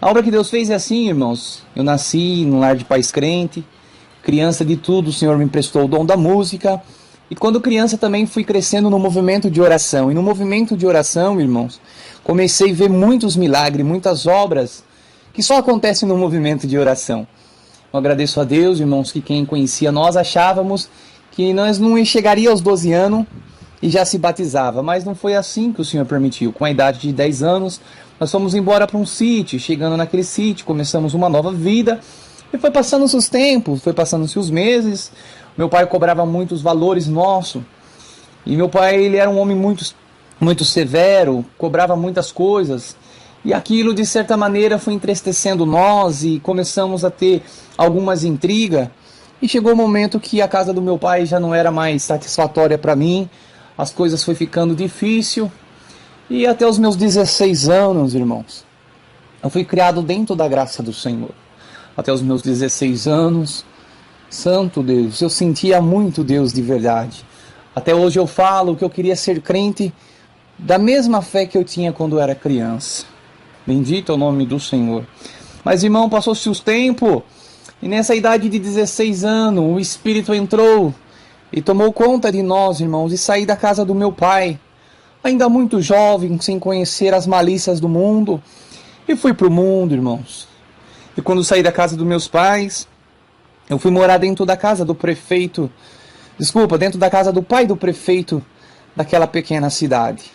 A obra que Deus fez é assim, irmãos. Eu nasci num lar de pais crente, criança de tudo, o Senhor me emprestou o dom da música. E quando criança também fui crescendo no movimento de oração. E no movimento de oração, irmãos, comecei a ver muitos milagres, muitas obras que só acontecem no movimento de oração. Eu agradeço a Deus, irmãos, que quem conhecia nós achávamos que nós não chegaria aos 12 anos e já se batizava. Mas não foi assim que o Senhor permitiu. Com a idade de 10 anos, nós fomos embora para um sítio. Chegando naquele sítio, começamos uma nova vida. E foi passando-se os tempos, foi passando-se os meses. Meu pai cobrava muitos valores nossos. E meu pai, ele era um homem muito severo, cobrava muitas coisas. E aquilo, de certa maneira, foi entristecendo nós e começamos a ter algumas intrigas. E chegou o momento que a casa do meu pai já não era mais satisfatória para mim. As coisas foi ficando difícil. E até os meus 16 anos, irmãos, eu fui criado dentro da graça do Senhor. Até os meus 16 anos, santo Deus, eu sentia muito Deus de verdade. Até hoje eu falo que eu queria ser crente da mesma fé que eu tinha quando eu era criança. Bendito é o nome do Senhor. Mas, irmão, passou-se os tempos, e nessa idade de 16 anos, o Espírito entrou e tomou conta de nós, irmãos, e saí da casa do meu pai, ainda muito jovem, sem conhecer as malícias do mundo, e fui para o mundo, irmãos. E quando saí da casa dos meus pais, eu fui morar dentro da casa do prefeito, dentro da casa do pai do prefeito daquela pequena cidade.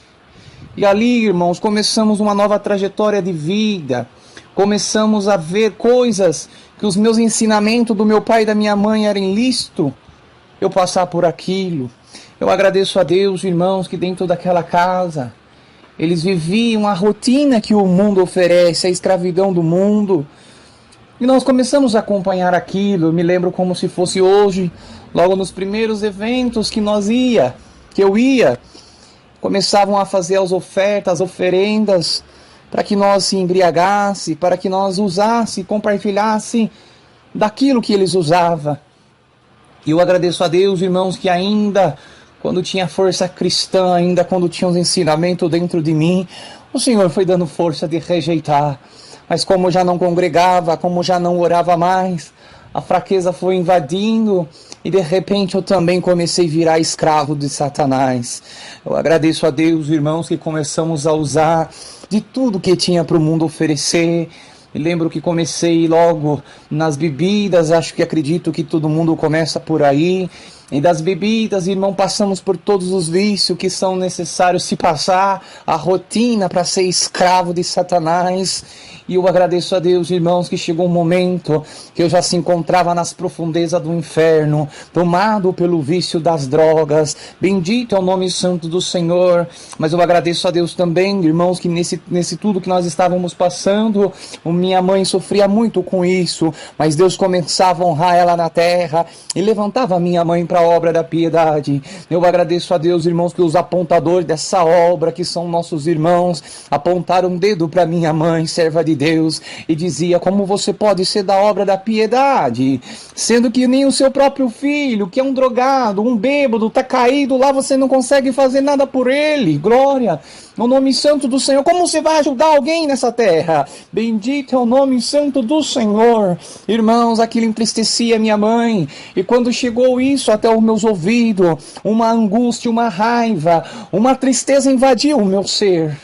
E ali, irmãos, começamos uma nova trajetória de vida, começamos a ver coisas que os meus ensinamentos do meu pai e da minha mãe eram ilícitos, eu passar por aquilo. Eu agradeço a Deus, irmãos, que dentro daquela casa, eles viviam a rotina que o mundo oferece, a escravidão do mundo. E nós começamos a acompanhar aquilo. Eu me lembro como se fosse hoje, logo nos primeiros eventos que eu ia, começavam a fazer as ofertas, as oferendas, para que nós se embriagasse, para que nós usasse, compartilhasse daquilo que eles usavam. E eu agradeço a Deus, irmãos, que ainda quando tinha força cristã, ainda quando tinha os ensinamentos dentro de mim, o Senhor foi dando força de rejeitar. Mas como eu já não congregava, como já não orava mais, a fraqueza foi invadindo e de repente eu também comecei a virar escravo de Satanás. Eu agradeço a Deus, irmãos, que começamos a usar de tudo que tinha para o mundo oferecer. Me lembro que comecei logo nas bebidas, acredito que todo mundo começa por aí. E das bebidas, irmão, passamos por todos os vícios que são necessários se passar, a rotina para ser escravo de Satanás. E eu agradeço a Deus, irmãos, que chegou um momento que eu já se encontrava nas profundezas do inferno, tomado pelo vício das drogas. Bendito é o nome santo do Senhor. Mas eu agradeço a Deus também, irmãos, que nesse tudo que nós estávamos passando, minha mãe sofria muito com isso, mas Deus começava a honrar ela na terra e levantava a minha mãe para a obra da piedade. Eu agradeço a Deus, irmãos, que os apontadores dessa obra, que são nossos irmãos, apontaram um dedo para minha mãe, serva de Deus, e dizia: como você pode ser da obra da piedade, sendo que nem o seu próprio filho, que é um drogado, um bêbado, está caído lá, você não consegue fazer nada por ele. Glória ao nome santo do Senhor. Como você vai ajudar alguém nessa terra? Bendito é o nome santo do Senhor. Irmãos, aquilo entristecia minha mãe, e quando chegou isso até os meus ouvidos, uma angústia, uma raiva, uma tristeza invadiu o meu ser.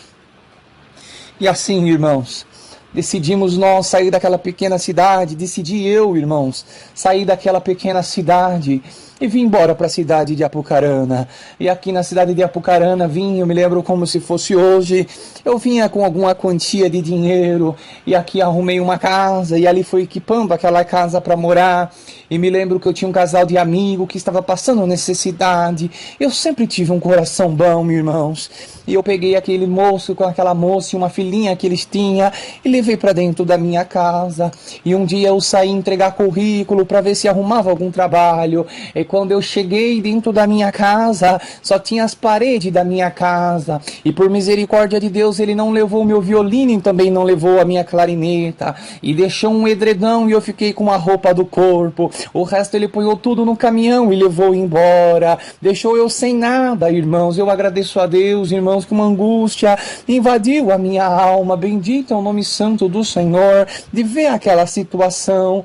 E assim, irmãos, decidimos nós sair daquela pequena cidade, decidi eu, irmãos, sair daquela pequena cidade e vim embora para a cidade de Apucarana. E aqui na cidade de Apucarana eu me lembro como se fosse hoje, eu vinha com alguma quantia de dinheiro e aqui arrumei uma casa e ali fui equipando aquela casa para morar. E me lembro que eu tinha um casal de amigos que estava passando necessidade. Eu sempre tive um coração bom, irmãos. E eu peguei aquele moço com aquela moça e uma filhinha que eles tinham e levei para dentro da minha casa. E um dia eu saí entregar currículo para ver se arrumava algum trabalho. E E quando eu cheguei dentro da minha casa, só tinha as paredes da minha casa. E por misericórdia de Deus, ele não levou o meu violino e também não levou a minha clarineta. E deixou um edredom e eu fiquei com a roupa do corpo. O resto ele põe tudo no caminhão e levou embora. Deixou eu sem nada, irmãos. Eu agradeço a Deus, irmãos, que uma angústia invadiu a minha alma. Bendito é o nome santo do Senhor, de ver aquela situação.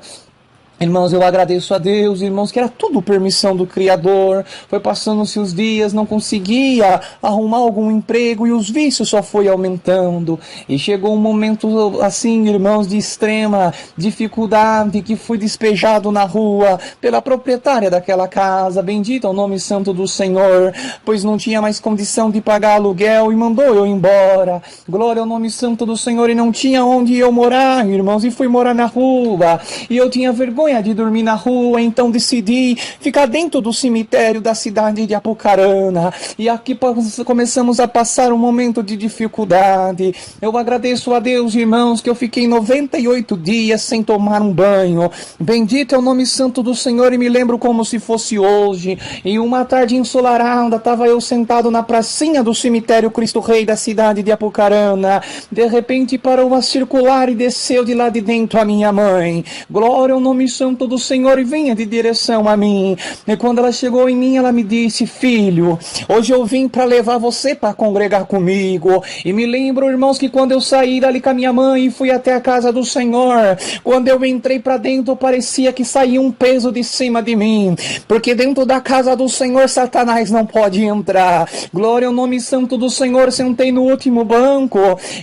Irmãos, eu agradeço a Deus, irmãos, que era tudo permissão do Criador. Foi passando-se os dias, não conseguia arrumar algum emprego e os vícios só foi aumentando. E chegou um momento assim, irmãos, de extrema dificuldade, que fui despejado na rua pela proprietária daquela casa. Bendito é o nome santo do Senhor, pois não tinha mais condição de pagar aluguel e mandou eu embora. Glória ao nome santo do Senhor, e não tinha onde eu morar, irmãos, e fui morar na rua. E eu tinha vergonha de dormir na rua, então decidi ficar dentro do cemitério da cidade de Apucarana. E aqui começamos a passar um momento de dificuldade. Eu agradeço a Deus, irmãos, que eu fiquei 98 dias sem tomar um banho. Bendito é o nome santo do Senhor, e me lembro como se fosse hoje. E uma tarde ensolarada, estava eu sentado na pracinha do cemitério Cristo Rei da cidade de Apucarana. De repente parou a circular e desceu de lá de dentro a minha mãe. Glória ao nome santo do Senhor, e venha de direção a mim. E quando ela chegou em mim, ela me disse: filho, hoje eu vim para levar você para congregar comigo. E me lembro, irmãos, que quando eu saí dali com a minha mãe e fui até a casa do Senhor, quando eu entrei para dentro, parecia que saía um peso de cima de mim, porque dentro da casa do Senhor Satanás não pode entrar. Glória ao nome santo do Senhor. Sentei no último banco,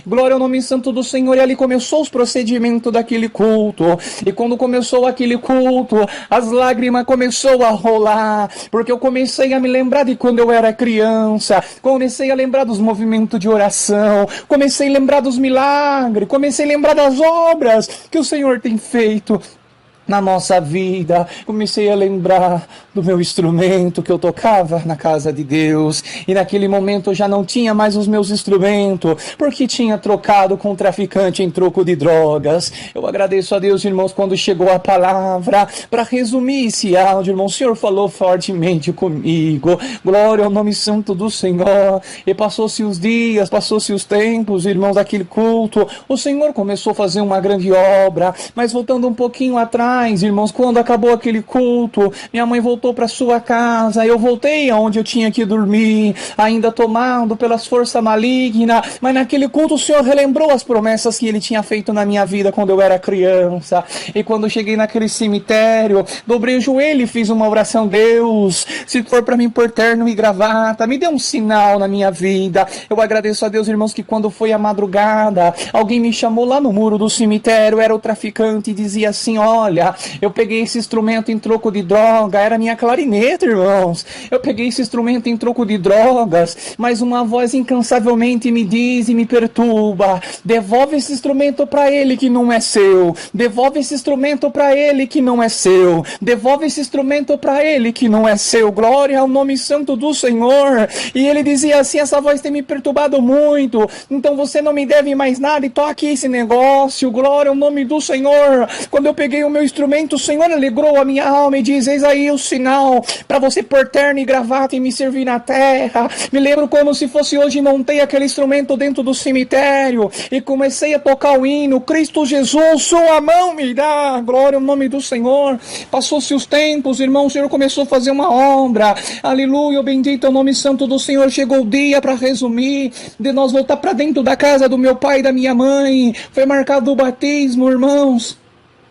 glória ao nome santo do Senhor, e ali começou os procedimentos daquele culto. E quando começou aquele culto, as lágrimas começou a rolar, porque eu comecei a me lembrar de quando eu era criança, comecei a lembrar dos movimentos de oração, comecei a lembrar dos milagres, comecei a lembrar das obras que o Senhor tem feito na nossa vida. Comecei a lembrar do meu instrumento que eu tocava na casa de Deus, e naquele momento eu já não tinha mais os meus instrumentos, porque tinha trocado com um traficante em troco de drogas. Eu agradeço a Deus, irmãos, quando chegou a palavra para resumir esse áudio, irmão, o Senhor falou fortemente comigo. Glória ao nome santo do Senhor. E passou-se os dias, passou-se os tempos, irmãos, daquele culto. O Senhor começou a fazer uma grande obra, mas voltando um pouquinho atrás, irmãos, quando acabou aquele culto, minha mãe voltou para sua casa, eu voltei aonde eu tinha que dormir, ainda tomado pelas forças malignas, mas naquele culto o Senhor relembrou as promessas que Ele tinha feito na minha vida quando eu era criança. E quando eu cheguei naquele cemitério, dobrei o joelho e fiz uma oração: Deus, se for para mim pôr terno e gravata, me dê um sinal na minha vida. Eu agradeço a Deus, irmãos, que quando foi a madrugada, alguém me chamou lá no muro do cemitério, era o traficante, e dizia assim: olha, eu peguei esse instrumento em troco de droga. Era minha clarineta, irmãos. Eu peguei esse instrumento em troco de drogas, mas uma voz incansavelmente me diz e me perturba: devolve esse instrumento para ele que não é seu, devolve esse instrumento para ele que não é seu, devolve esse instrumento para ele que não é seu. Glória ao nome santo do Senhor. E ele dizia assim: essa voz tem me perturbado muito, então você não me deve mais nada, e toque esse negócio. Glória ao nome do Senhor. Quando eu peguei o meu instrumento, o Senhor alegrou a minha alma e diz: eis aí o sinal para você pôr terno e gravata e me servir na terra. Me lembro como se fosse hoje, montei aquele instrumento dentro do cemitério e comecei a tocar o hino: Cristo Jesus, sua mão me dá. Glória ao nome do Senhor. Passou-se os tempos, irmão, o Senhor começou a fazer uma obra. Aleluia, bendito é o nome santo do Senhor. Chegou o dia, para resumir, de nós voltar para dentro da casa do meu pai e da minha mãe. Foi marcado o batismo, irmãos.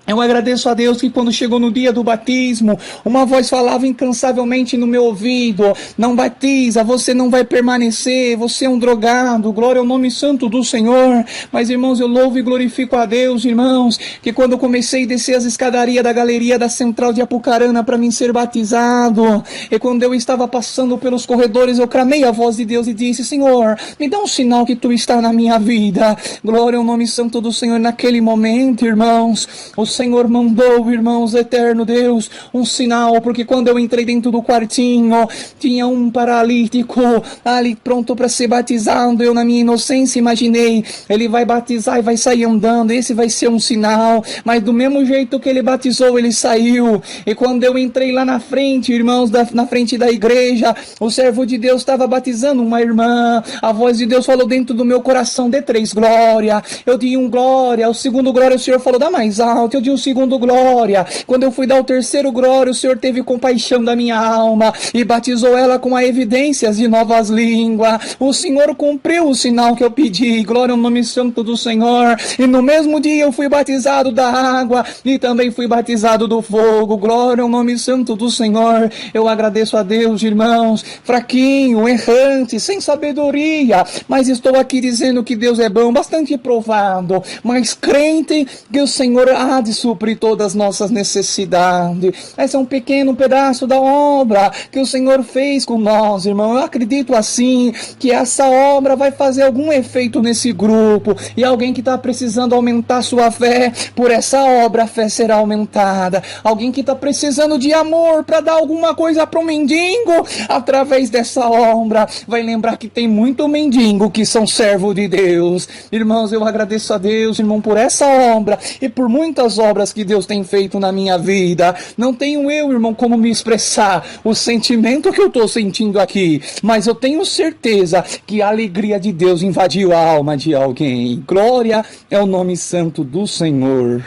Eu agradeço a Deus que quando chegou no dia do batismo, uma voz falava incansavelmente no meu ouvido: não batiza, você não vai permanecer, você é um drogado. Glória ao nome santo do Senhor. Mas, irmãos, eu louvo e glorifico a Deus, irmãos, que quando eu comecei a descer as escadarias da galeria da Central de Apucarana para mim ser batizado, e quando eu estava passando pelos corredores, eu clamei a voz de Deus e disse: Senhor, me dá um sinal que Tu está na minha vida. Glória ao nome santo do Senhor. Naquele momento, irmãos, o Senhor mandou, irmãos, eterno Deus, um sinal, porque quando eu entrei dentro do quartinho, tinha um paralítico ali pronto para ser batizado. Eu, na minha inocência, imaginei, ele vai batizar e vai sair andando, esse vai ser um sinal. Mas do mesmo jeito que ele batizou, ele saiu. E quando eu entrei lá na frente, irmãos, na frente da igreja, o servo de Deus estava batizando uma irmã. A voz de Deus falou dentro do meu coração: dê 3 glória. Eu dei um glória. O segundo glória, o Senhor falou: dá mais alto. Eu dei o segundo glória. Quando eu fui dar o terceiro glória, o Senhor teve compaixão da minha alma e batizou ela com a evidências de novas línguas. O Senhor cumpriu o sinal que eu pedi. Glória ao nome santo do Senhor. E no mesmo dia eu fui batizado da água e também fui batizado do fogo. Glória ao nome santo do Senhor. Eu agradeço a Deus, irmãos, fraquinho, errante, sem sabedoria, mas estou aqui dizendo que Deus é bom, bastante provado, mas crente que o Senhor há de suprir todas as nossas necessidades. Esse é um pequeno pedaço da obra que o Senhor fez com nós, irmão. Eu acredito assim, que essa obra vai fazer algum efeito nesse grupo, e alguém que está precisando aumentar sua fé, por essa obra a fé será aumentada. Alguém que está precisando de amor para dar alguma coisa para o mendigo, através dessa obra, vai lembrar que tem muito mendigo que são servo de Deus. Irmãos, eu agradeço a Deus, irmão, por essa obra e por muitas obras que Deus tem feito na minha vida. Não tenho eu, irmão, como me expressar o sentimento que eu estou sentindo aqui, mas eu tenho certeza que a alegria de Deus invadiu a alma de alguém. Glória é o nome santo do Senhor.